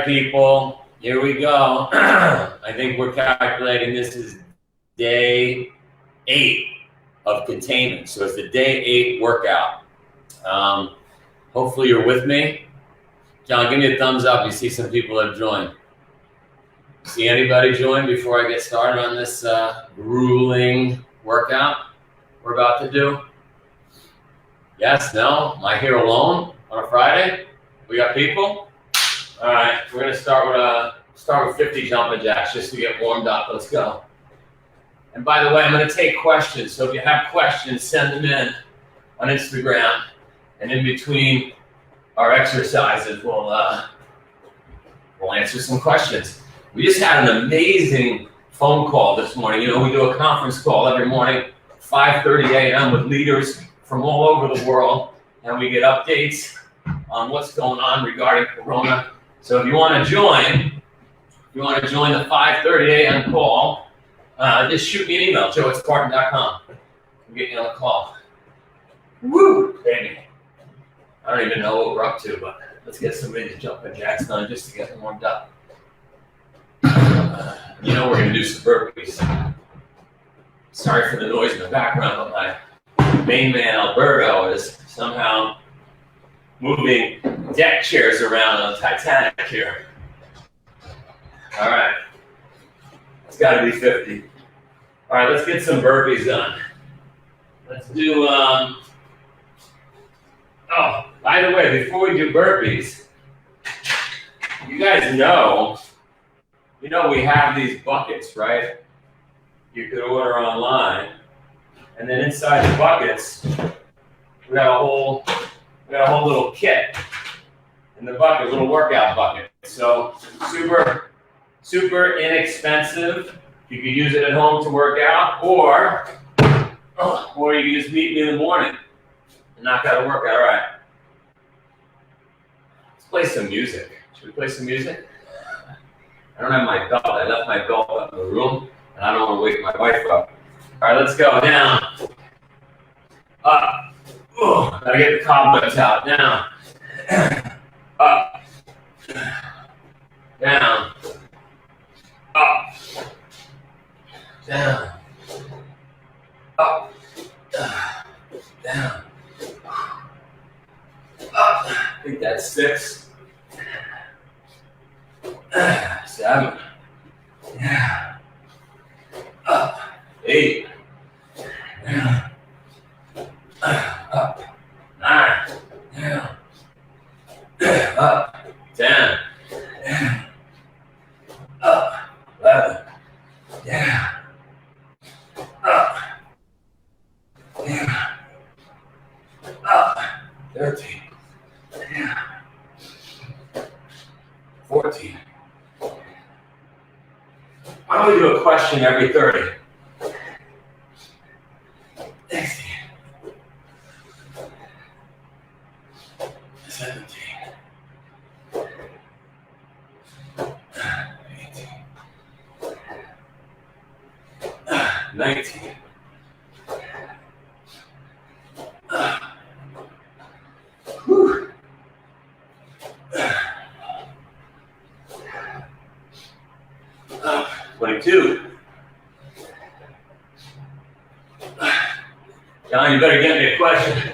people, here we go. I think we're calculating this is day 8 of containment. So it's the day 8 workout. Hopefully you're with me. John, give me a thumbs up. You see some people have joined. See anybody join before I get started on this grueling workout we're about to do? Yes, no? Am I here alone on a Friday? We got people? All right, we're gonna start with 50 jumping jacks just to get warmed up. Let's go. And by the way, I'm gonna take questions. So if you have questions, send them in on Instagram. And in between our exercises, we'll answer some questions. We just had an amazing phone call this morning. You know, we do a conference call every morning, 5:30 a.m. with leaders from all over the world, and we get updates on what's going on regarding Corona. So if you want to join, the 5:30 a.m. call, just shoot me an email, joe@spartan.com. We'll get you on the call. Woo, baby. I don't even know what we're up to, but let's get some of these jumping jacks done just to get them warmed up. You know we're going to do some burpees. Sorry for the noise in the background, but my main man, Alberto, is somehow moving deck chairs around on the Titanic here. All right. It's got to be 50. All right, let's get some burpees done. Let's do, oh, by the way, before we do burpees, you guys know, we have these buckets, right? You could order online, and then inside the buckets, we got a whole little kit in the bucket, little workout bucket. So super inexpensive. You could use it at home to work out, or you can just meet me in the morning and knock out a workout. All right. Let's play some music. Should we play some music? I don't have my belt. I left my belt up in the room, and I don't want to wake my wife up. All right, let's go. Down. Up. Gotta get the cobwebs out. Down. Up. Down. Up. Down. Up. Down. Up. I think that's 6. 7. Yeah. Up. 8. Yeah. Up. 9. Yeah. Up. 10. Yeah. Up. 11. Yeah. Up. Yeah. Up. 13. Yeah. 14. Why don't we do a question every 30? 16. 17. 18. 19. 22. John, you better get me a question.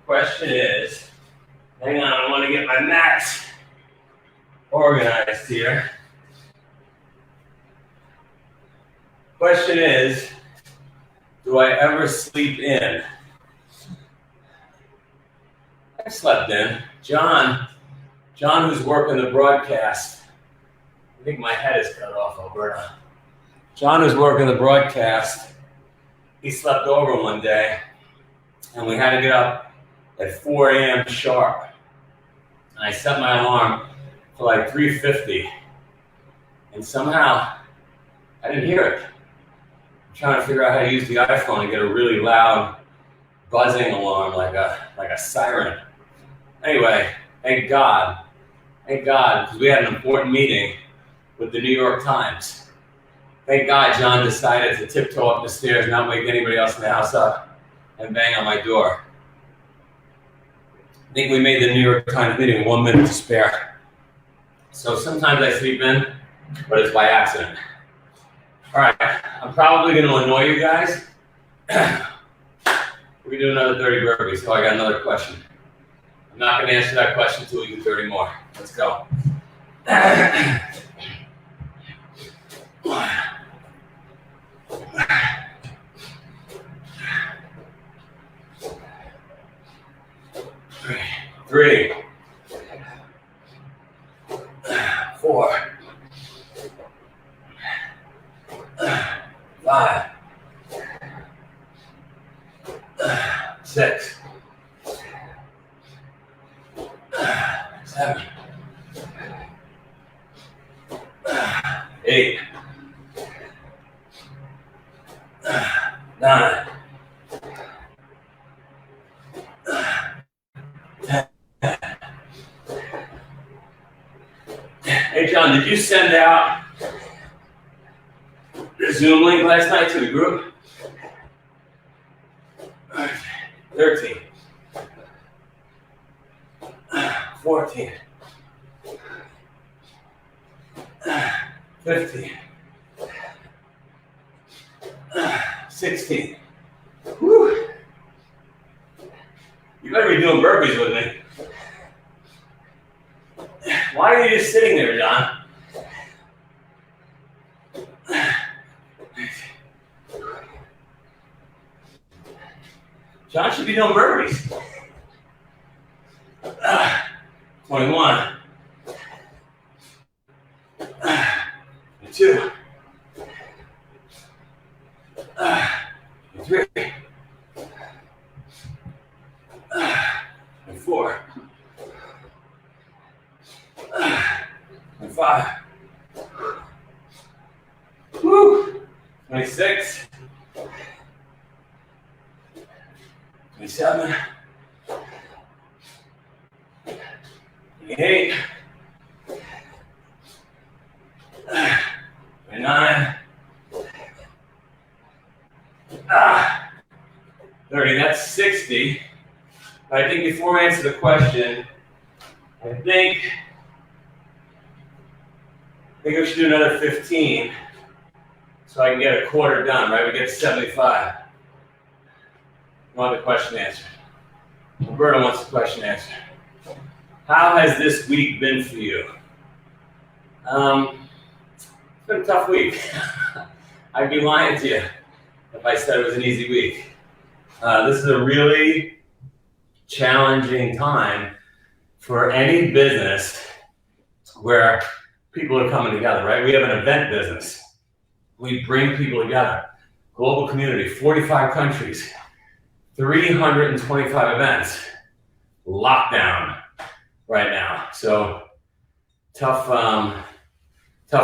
Question is, hang on, I want to get my mats organized here. Question is, do I ever sleep in? I slept in. John, who's working the broadcast, I think my head is cut off, Alberta. John, who's working the broadcast, he slept over one day, and we had to get up at 4 a.m. sharp. And I set my alarm for like 3:50. And somehow I didn't hear it. I'm trying to figure out how to use the iPhone and get a really loud buzzing alarm like a siren. Anyway, thank God, because we had an important meeting with the New York Times. Thank God John decided to tiptoe up the stairs and not wake anybody else in the house up and bang on my door. I think we made the New York Times meeting 1 minute to spare. So sometimes I sleep in, but it's by accident. All right, I'm probably going to annoy you guys. We're going to do another 30 burpees, so I got another question. I'm not going to answer that question until we do 30 more. Let's go. 3, 4, 5, 6, 7, 8, 9, 10. Hey John, did you send out the Zoom link last night to the group? 13, 14, 15, 16. Whew. You better be doing burpees with me. Why are you just sitting there, John? John should be doing burpees. 21. 22. 23. 24. 25. Woo. 26. 27. 28. 29. 30. That's 60. But I think before I answer the question, I think we should do another 15 so I can get a quarter done, right? We get to 75. I want the question answered. Roberta wants the question answered. How has this week been for you? It's been a tough week. I'd be lying to you if I said it was an easy week. This is a really challenging time for any business where people are coming together, right? We have an event business. We bring people together. Global community, 45 countries, 325 events, lockdown right now. So tough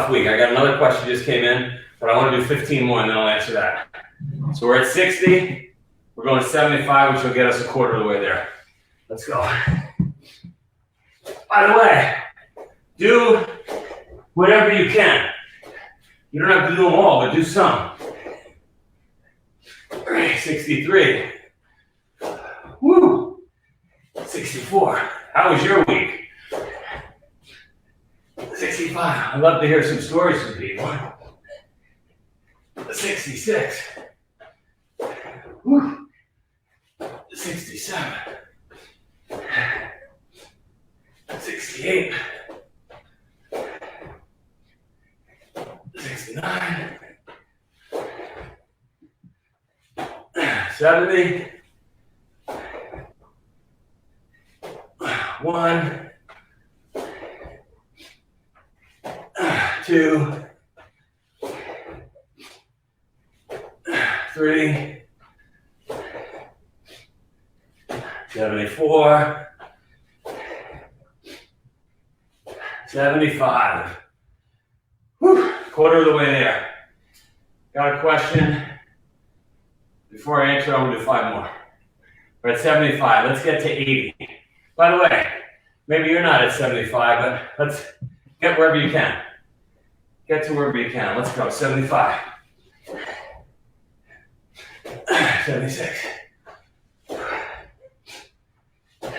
week. I got another question just came in, but I want to do 15 more and then I'll answer that. So we're at 60. We're going to 75, which will get us a quarter of the way there. Let's go. By the way, do whatever you can. You don't have to do them all, but do some. 63. Woo. 64. How was your week? 65. I'd love to hear some stories from people. 66. Woo. 67. 68. 69. 70. 1. 2. 3. 74. 75. Whew, quarter of the way there. Got a question? Before I answer, I'm gonna do 5 more. We're at 75, let's get to 80. By the way, maybe you're not at 75, but let's get wherever you can. Get to wherever you can, let's go, 75. 76.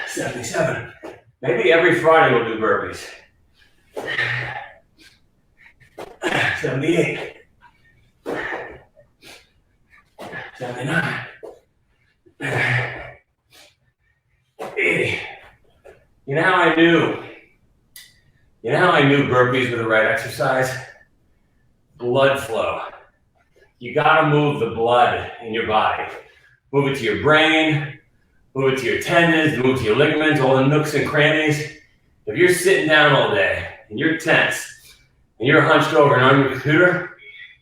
77. Maybe every Friday we'll do burpees. 78. 79. 80. You know how I knew burpees were the right exercise? Blood flow. You gotta move the blood in your body. Move it to your brain, move it to your tendons, move it to your ligaments, all the nooks and crannies. If you're sitting down all day and you're tense and you're hunched over and on your computer,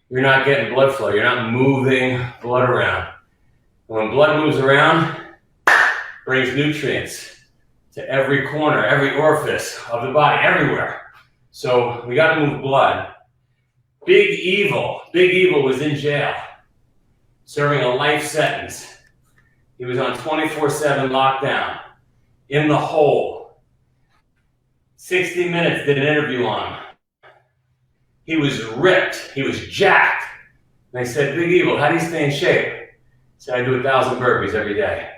you're not getting blood flow. You're not moving blood around. And when blood moves around, it brings nutrients to every corner, every orifice of the body, everywhere. So we got to move blood. Big Evil was in jail, serving a life sentence. He was on 24/7 lockdown, in the hole. 60 Minutes did an interview on him. He was ripped, he was jacked. And they said, Big Evil, how do you stay in shape? He said, I do 1,000 burpees every day.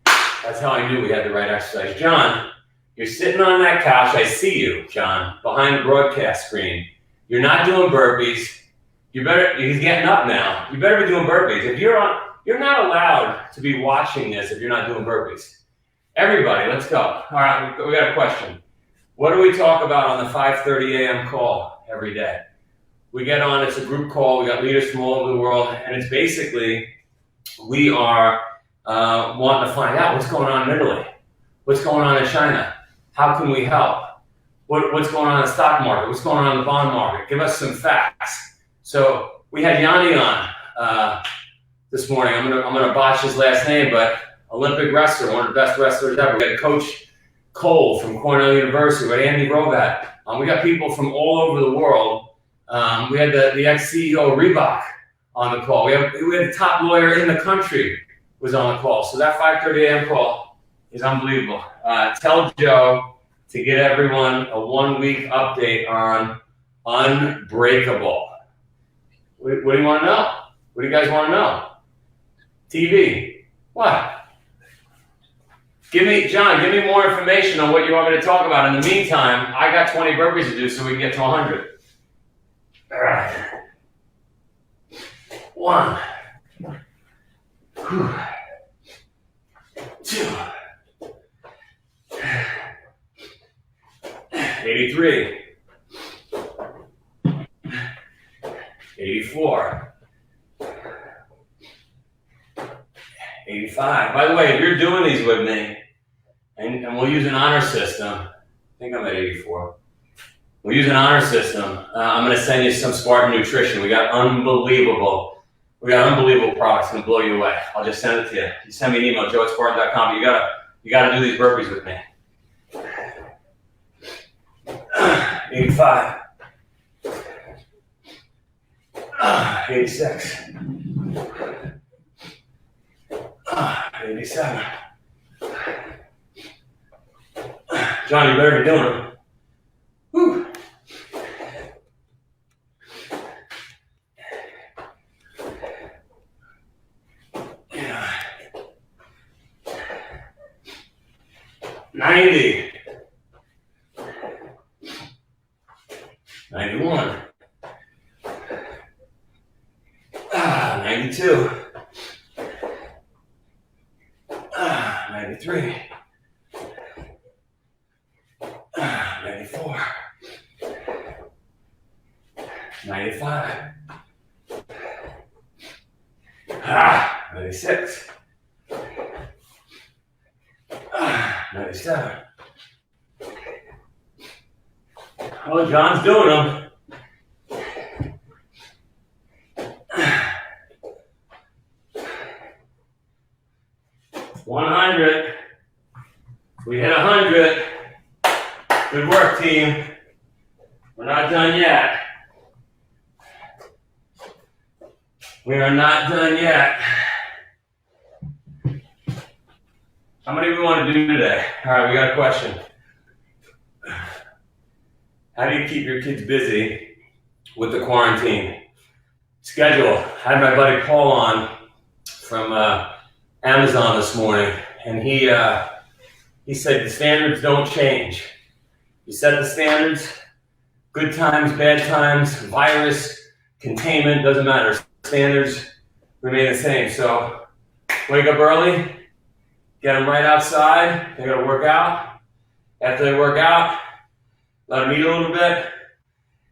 That's how I knew we had the right exercise. John, you're sitting on that couch. I see you, John, behind the broadcast screen. You're not doing burpees. He's getting up now. You better be doing burpees. If you're not allowed to be watching this if you're not doing burpees. Everybody, let's go. All right, we got a question. What do we talk about on the 5:30 a.m. call every day? We get on, it's a group call. We got leaders from all over the world, and it's basically, we are wanting to find out what's going on in Italy, what's going on in China, how can we help, what's going on in the stock market, what's going on in the bond market, give us some facts. So we had Yanni on this morning. I'm gonna botch his last name, but Olympic wrestler, one of the best wrestlers ever. We got Coach Cole from Cornell University, we got Andy Robat. We got people from all over the world. We had the ex-CEO of Reebok on the call. We had the top lawyer in the country was on the call. So that 5:30 a.m. call is unbelievable. Tell Joe to get everyone a 1-week update on Unbreakable. What do you want to know? What do you guys want to know? TV. What? John, give me more information on what you want me to talk about. In the meantime, I got 20 burpees to do so we can get to 100. All right. 1. 2. 83. 84. 85. By the way, if you're doing these with me, and we'll use an honor system, I think I'm at 84. We'll use an honor system. I'm going to send you some Spartan nutrition. We got unbelievable products. It's going to blow you away. I'll just send it to you. You send me an email, joe@spartan.com. You gotta do these burpees with me. 85. 86. 87. John, you better be doing them. Whew. Yeah. 90. 91. 92. 93. 94. 95. 96. 97. Oh, John's doing them. 100. We hit 100. Good work, team. We're not done yet. We are not done yet. How many do we want to do today? All right, we got a question. How do you keep your kids busy with the quarantine schedule? I had my buddy Paul on from Amazon this morning, and he said the standards don't change. You set the standards, good times, bad times, virus, containment, doesn't matter. Standards remain the same. So wake up early, get them right outside. They got to work out. After they work out, let them eat a little bit.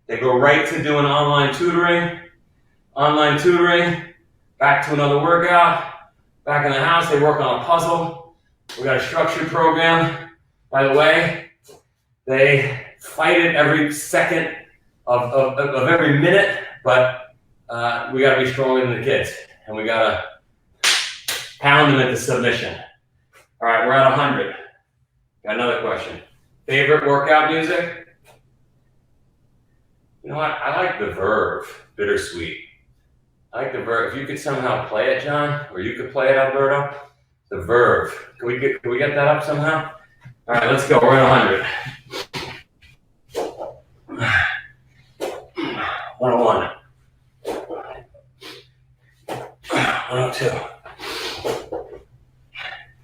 They go right to doing online tutoring, back to another workout, back in the house, they work on a puzzle. We got a structured program. By the way, they fight it every second of every minute, but we got to be stronger than the kids, and we got to pound them into submission. All right, we're at 100. Got another question. Favorite workout music? You know what? I like The Verve, Bittersweet. I like The Verve. If you could somehow play it, John, or you could play it, Alberto. The Verve. Can we get that up somehow? All right, let's go. We're at 100. 101. 102.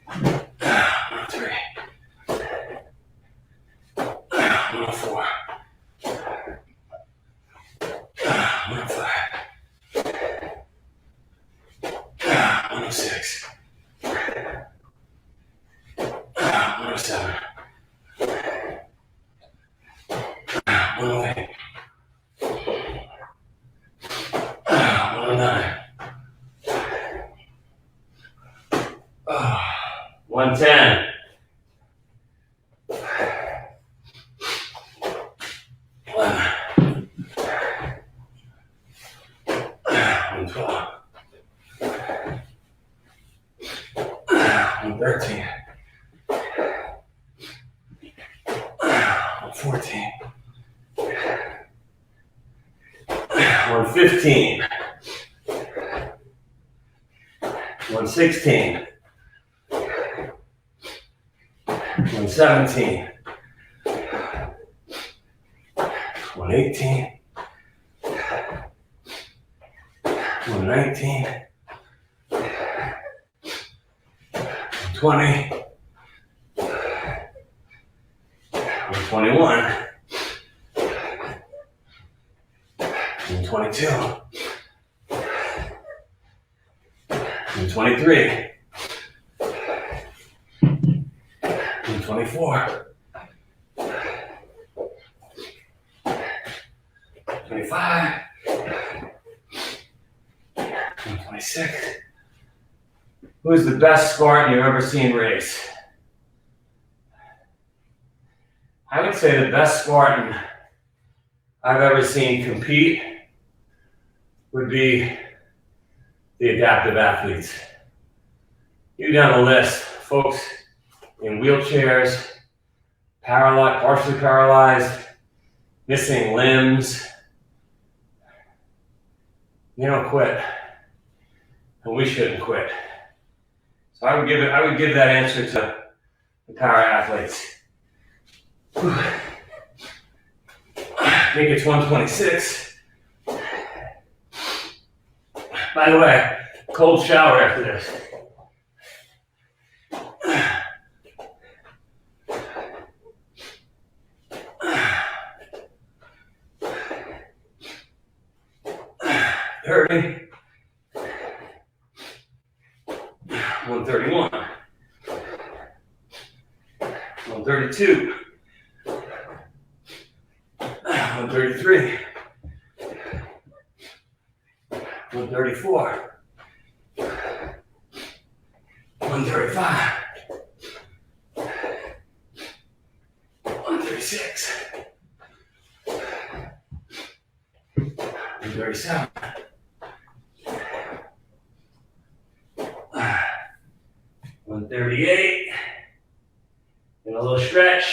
103. 104. 105. 106. 107. 108. 109. 110. 11. 112. 113. 114. 115. 116. 117. 118. 119. 120. 121. 122. 123. 124. 25. 126. Who is the best Spartan you've ever seen race? I would say the best Spartan I've ever seen compete would be the adaptive athletes. You down the list, folks in wheelchairs, paralyzed, partially paralyzed, missing limbs. They don't quit, and we shouldn't quit. So I would give that answer to the para athletes. I think it's 126. By the way, cold shower after this. Hurting. 131. 132. 133. 134. 135. 136. 137. 138. And a little stretch.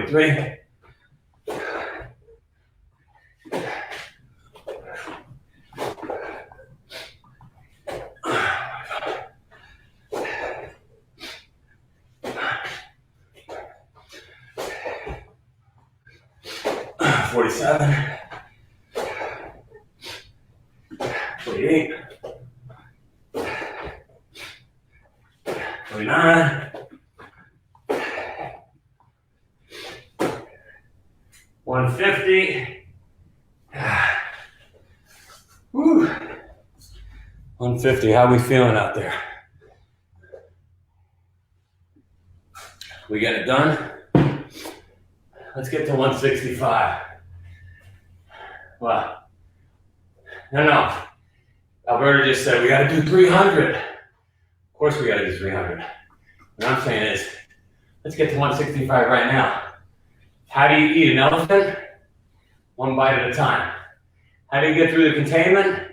43. 47. 48. 49. 150. Woo. 150. How we feeling out there? We get it done? Let's get to 165. Well, no. Alberta just said we got to do 300. Of course we got to do 300. What I'm saying is, let's get to 165 right now. How do you eat an elephant? One bite at a time. How do you get through the containment?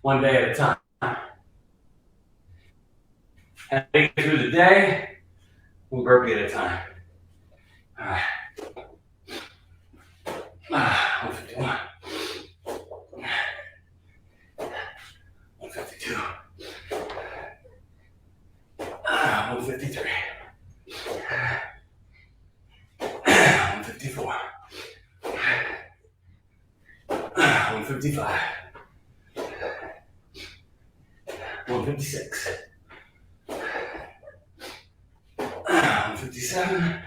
One day at a time. How do you get through the day? One burpee at a time. All right. 151. 152. 153. 154. 155. 156. 157.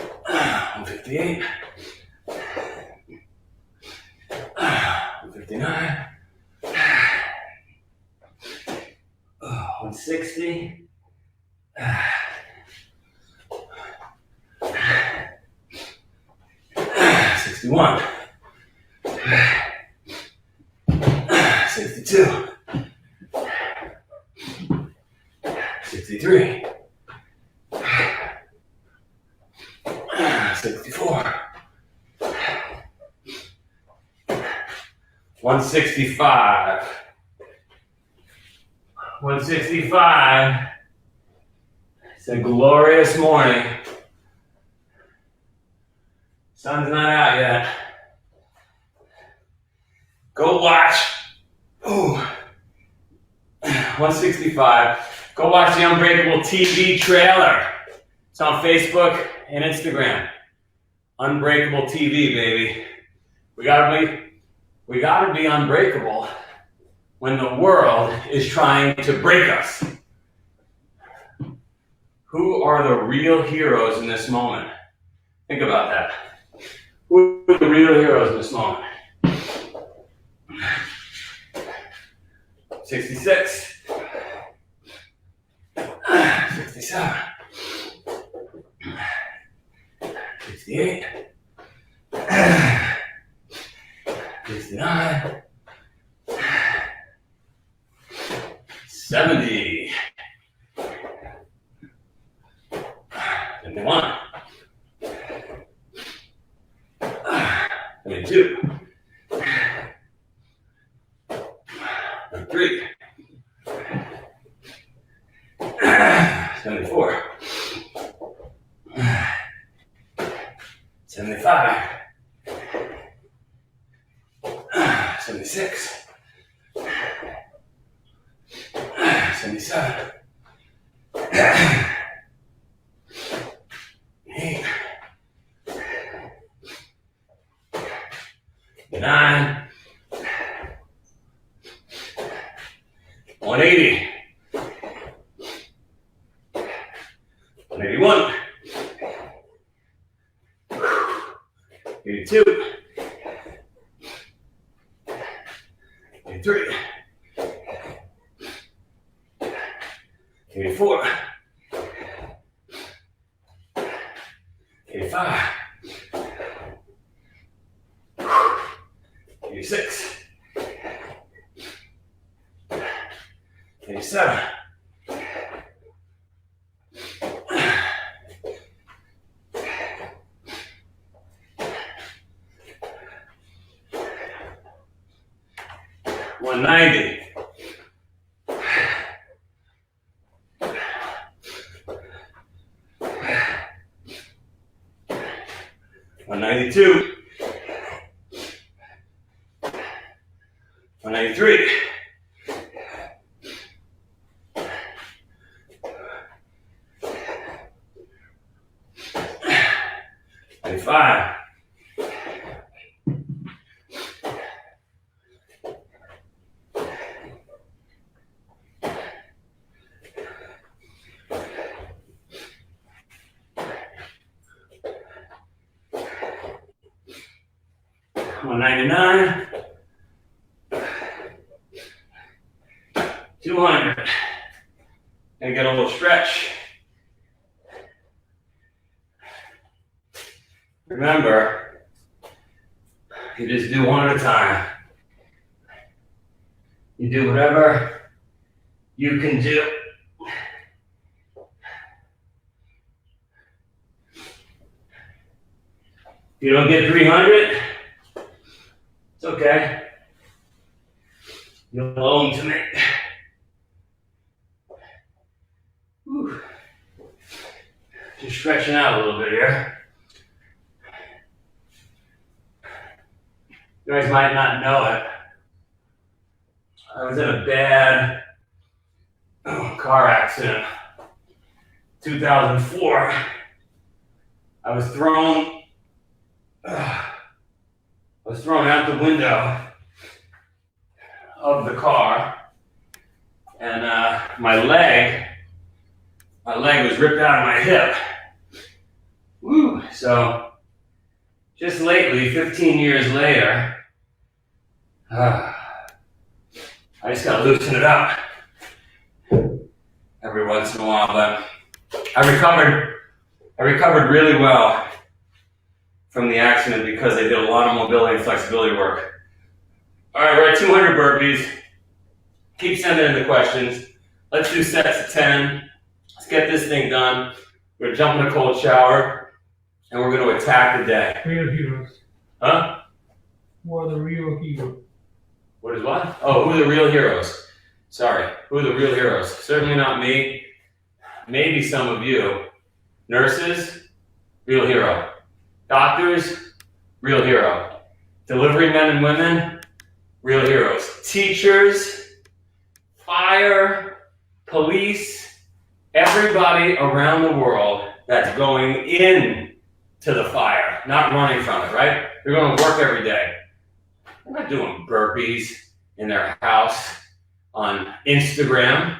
158. 159. 160. 61. 62. 63. 64. 165. 165. It's a glorious morning. Sun's not out yet. Go watch. Ooh. 165. Go watch the Unbreakable TV trailer. It's on Facebook and Instagram. Unbreakable TV, baby. We gotta be unbreakable when the world is trying to break us. Who are the real heroes in this moment? Think about that. Who are the real heroes in this moment? 66. 67. 68. 69. 70. 71. 72. 73. 74. 75. 76. 77. 8. 9. 180. 181. 82. 83. 84. 85. 86. 87. 190. 192. 192. 193. 95. 199. 200. And get a little stretch. Remember, you just do one at a time. You do whatever you can do. If you don't get 300, it's okay. You'll owe them to me. Whew. Just stretching out a little bit here. You guys might not know it. I was in a bad car accident. 2004. I was thrown out the window of the car, and my leg was ripped out of my hip. Woo! So just lately, 15 years later, I just gotta loosen it up every once in a while. But I recovered really well from the accident because I did a lot of mobility and flexibility work. All right, we're at 200 burpees. Keep sending in the questions. Let's do sets of 10. Let's get this thing done. We're gonna jump in a cold shower, and we're gonna attack the day. Real heroes. Huh? Who are the real heroes? What is what? Oh, who are the real heroes? Sorry, who are the real heroes? Certainly not me. Maybe some of you. Nurses, real hero. Doctors, real hero. Delivery men and women, real heroes. Teachers, fire, police, everybody around the world that's going in to the fire, not running from it, right? They're going to work every day. They're not doing burpees in their house on Instagram.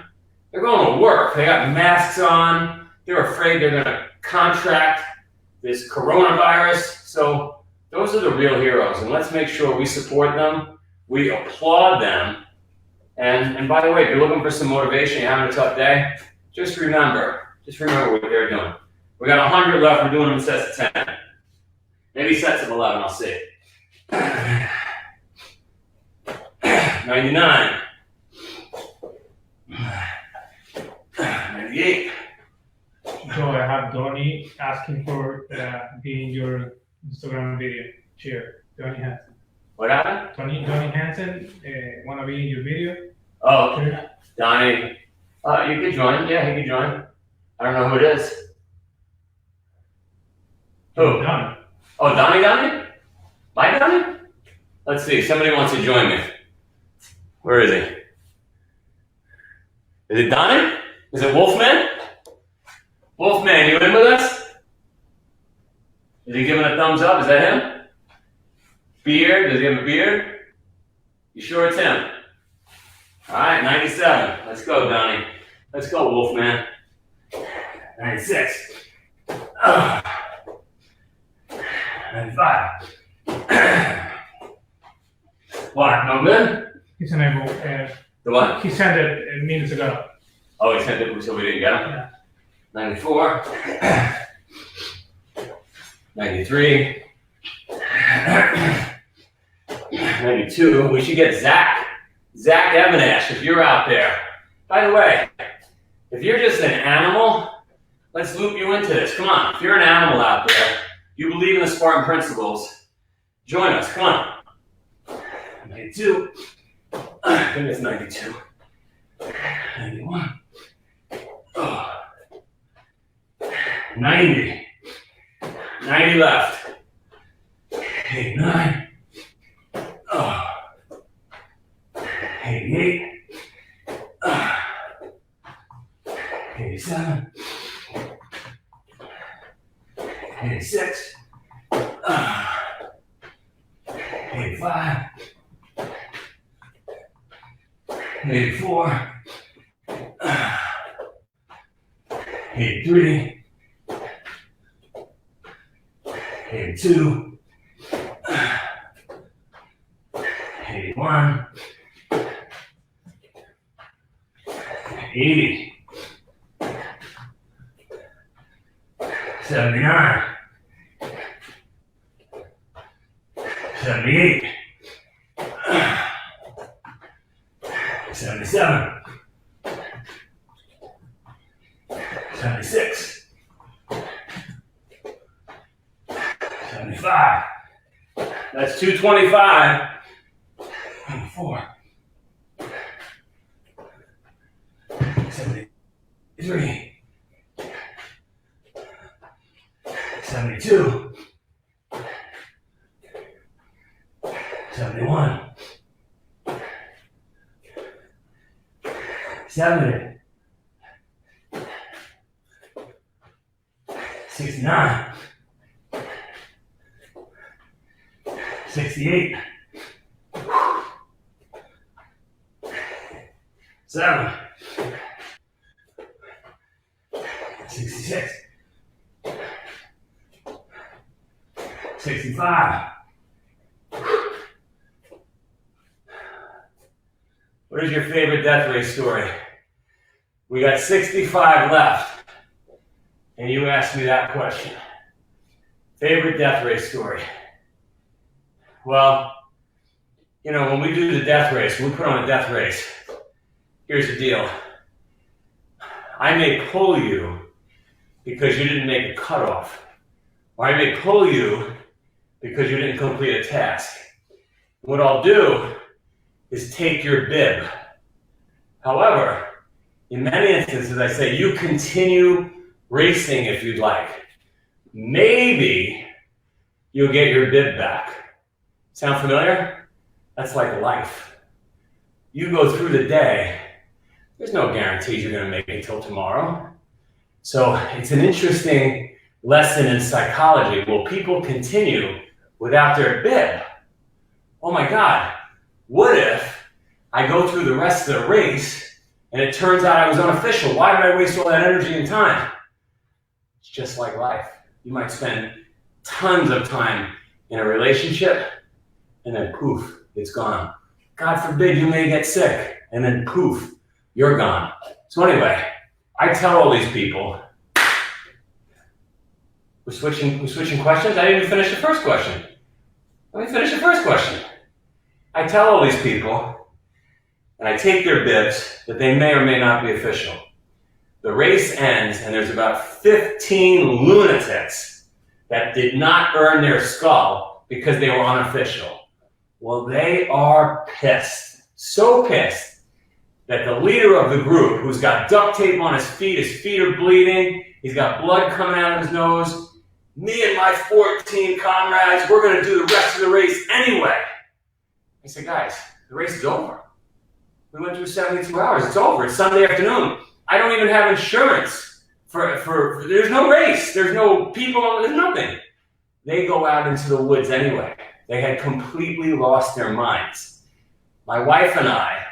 They're going to work. They got masks on. They're afraid they're going to contract this coronavirus. So those are the real heroes, and let's make sure we support them. We applaud them. And by the way, if you're looking for some motivation, you're having a tough day, just remember what they're doing. We got 100 left. We're doing them in sets of 10. Maybe sets of 11, I'll see. 99. 98. So I have Donnie asking for being your Instagram video. Cheer. Donnie Hansen. What happened? Donnie Hansen, wanna be in your video? Oh, Cheer. Donnie. You could join. Yeah, he could join. I don't know who it is. Who? Donnie. Oh, Donnie? My Donnie? Let's see. Somebody wants to join me. Where is he? Is it Donnie? Is it Wolfman? Wolfman, you in with us? Is he giving a thumbs up? Is that him? Beard? Does he have a beard? You sure it's him? All right, 97. Let's go, Donnie. Let's go, Wolfman. 96. 95. What? No good? He's unable. The what? He sent it minutes ago. Oh, he sent it so we didn't get him? Yeah. 94. 93. 92. We should get Zach Evanesh, if you're out there. By the way, if you're just an animal, let's loop you into this. Come on. If you're an animal out there, you believe in the Spartan principles, join us. Come on. 92. I think it's 92. 91. Oh. 90. 90 left. 89. 88. 87. 86. 85. 84. 83. 82. 81. 80. 79. 78. 77. 76. 75. That's 225. 74. 73. 72. 71. 70. 69. 68. 7. 66. 65. What is your favorite death race story? We got 65 left, and you asked me that question. Favorite death race story? Well, you know, when we do the death race, when we put on a death race, here's the deal. I may pull you because you didn't make a cutoff, or I may pull you because you didn't complete a task. What I'll do is take your bib. However, in many instances, I say, you continue racing if you'd like. Maybe you'll get your bib back. Sound familiar? That's like life. You go through the day, there's no guarantees you're gonna make it till tomorrow. So it's an interesting lesson in psychology. Will people continue without their bib? Oh my God, what if I go through the rest of the race and it turns out I was unofficial? Why did I waste all that energy and time? It's just like life. You might spend tons of time in a relationship and then poof, it's gone. God forbid you may get sick and then poof, you're gone. So anyway, I tell all these people, we're switching questions? I didn't even finish the first question. Let me finish the first question. I tell all these people, and I take their bibs, that they may or may not be official. The race ends, and there's about 15 lunatics that did not earn their skull because they were unofficial. Well, they are pissed. So pissed that the leader of the group, who's got duct tape on his feet are bleeding, he's got blood coming out of his nose, me and my 14 comrades, we're going to do the rest of the race anyway. I said, guys, the race is over. We went through 72 hours. It's over. It's Sunday afternoon. I don't even have insurance for there's no race. There's no people. There's nothing. They go out into the woods anyway. They had completely lost their minds. My wife and I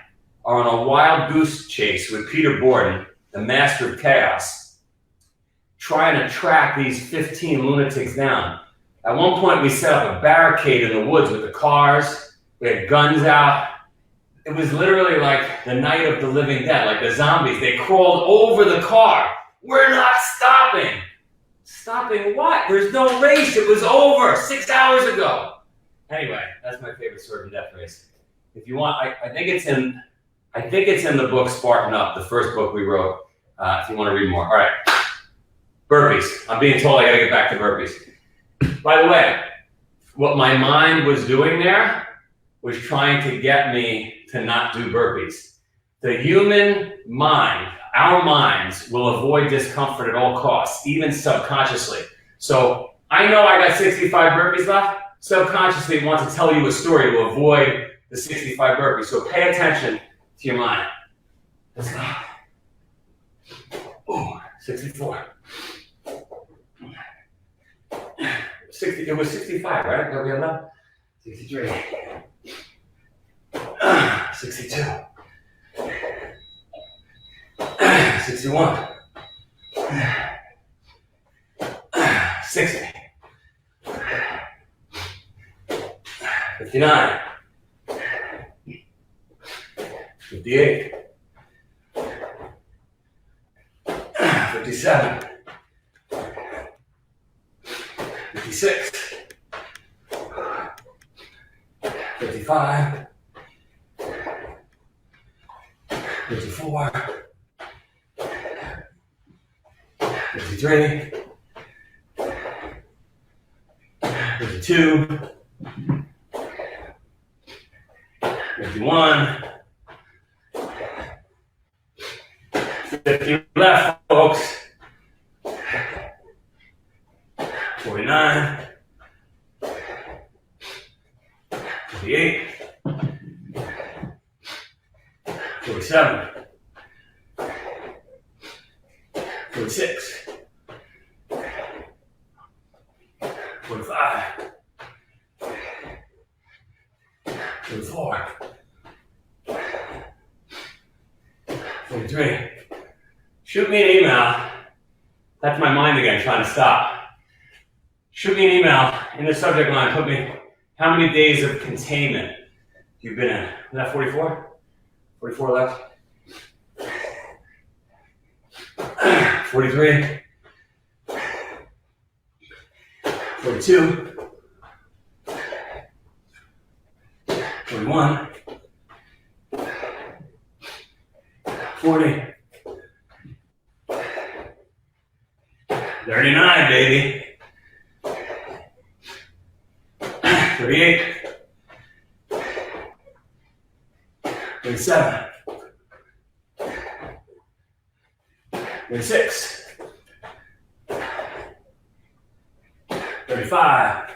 are on a wild goose chase with Peter Borden, the master of chaos, trying to track these 15 lunatics down. At one point, we set up a barricade in the woods with the cars. We had guns out. It was literally like the night of the living dead, like the zombies. They crawled over the car. We're not stopping. Stopping what? There's no race. It was over 6 hours ago. Anyway, that's my favorite sort of death race. If you want, I think it's in the book Spartan Up, the first book we wrote. If you want to read more. All right. Burpees. I'm being told I got to get back to burpees. By the way, what my mind was doing there was trying to get me to not do burpees. The human mind, our minds, will avoid discomfort at all costs, even subconsciously. So I know I got 65 burpees left, subconsciously want to tell you a story to avoid the 65 burpees. So pay attention to your mind. Let's go. Ooh, 64. 60, it was 65, right? That we have that? 63. 62. 61. 60. 59. 58. 57. 56. 55. 54. 53. 52. 51. 50 left, folks. 49. 58. 47. 46. 45. 44. 43. Shoot me an email. That's my mind again trying to stop. Shoot me an email in the subject line. Put me how many days of containment you've been in. Is that 44? 44 left. 43. 42. 41. 40. 39, baby. 38. 37. 36. 35.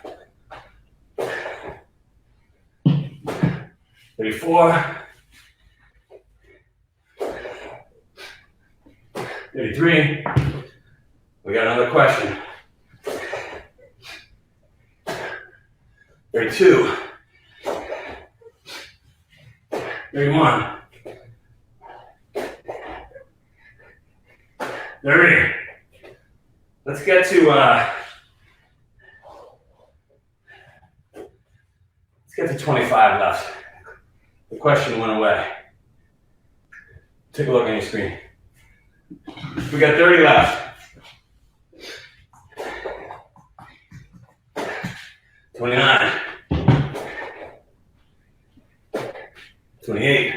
34. 33. We got another question. 32. 31. 30. Let's get to 25 left. The question went away. Take a look on your screen. We got 30 left. 29. 28.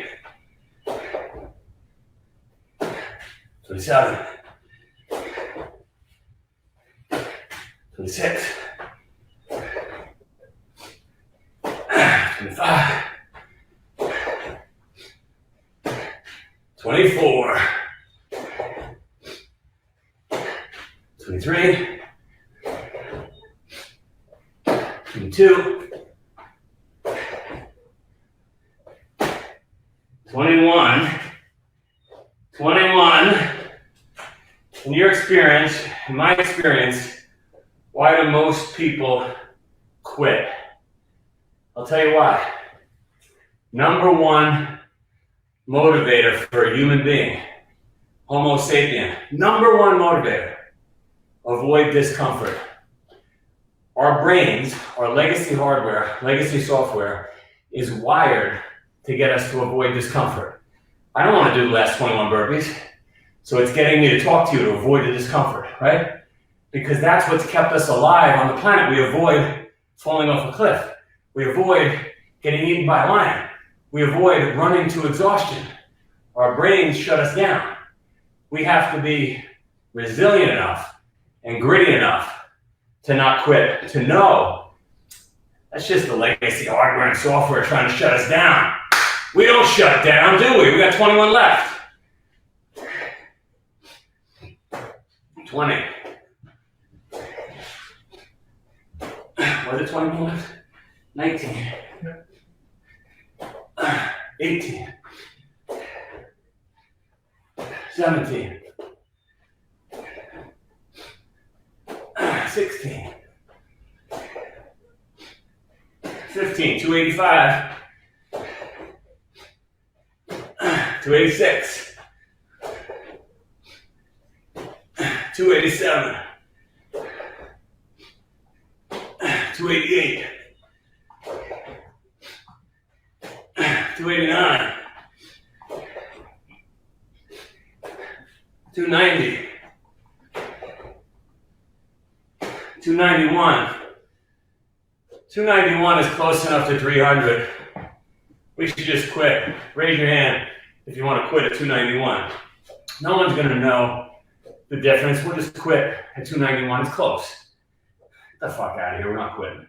27. 26. 25. 24. 23. 22. 21. 21. In your experience, in my experience, why do most people quit? I'll tell you why. Number one motivator for a human being, Homo sapien, number one motivator, avoid discomfort. Our brains, our legacy hardware, legacy software, is wired to get us to avoid discomfort. I don't want to do the last 21 burpees, so it's getting me to talk to you to avoid the discomfort, right? Because that's what's kept us alive on the planet. We avoid falling off a cliff. We avoid getting eaten by a lion. We avoid running to exhaustion. Our brains shut us down. We have to be resilient enough and gritty enough to not quit, to know that's just the legacy hardware and software trying to shut us down. We don't shut down, do we? We got 21 left. 20. Was it 21 left? 19, 18, 17, 16, 15, 285, 286, 287, 288, 289, 290, 291. 291 is close enough to 300. We should just quit. Raise your hand if you want to quit at 291. No one's going to know the difference. We'll just quit at 291. It's close. Get the fuck out of here. We're not quitting.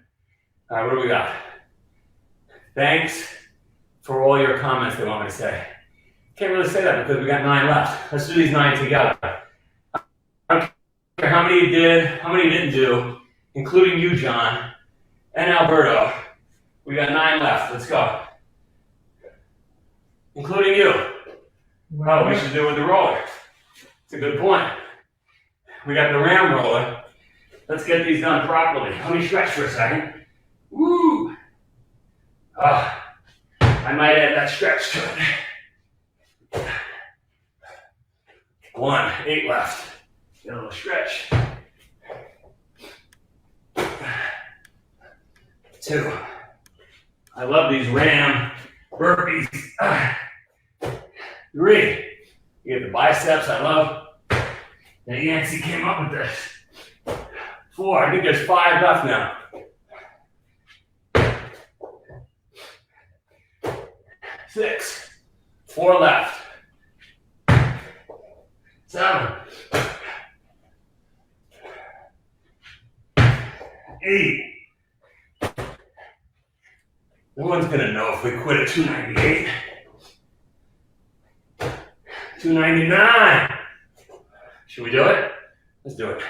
All right, what do we got? Thanks for all your comments they want me to say. Can't really say that because we got 9 left. Let's do these 9 together. I don't care how many you did, how many you didn't do, including you, John, and Alberto. We got 9 left. Let's go. Including you. Oh, we should do it with the roller. It's a good point. We got the ram roller. Let's get these done properly. Let me stretch for a second. Woo! Oh, I might add that stretch to it. 1, 8 left. Get a little stretch. 2. I love these ram burpees. 3. You get the biceps. I love that Yancey came up with this. 4. I think there's 5 left now. 6. 4 left. 7. 8. No one's gonna know if we quit at 298. 299. Should we do it? Let's do it.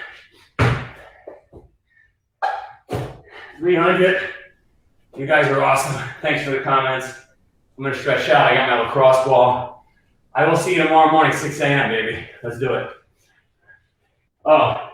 300. You guys are awesome. Thanks for the comments. I'm gonna stretch out. I got my lacrosse ball. I will see you tomorrow morning, 6 a.m., baby. Let's do it. Oh.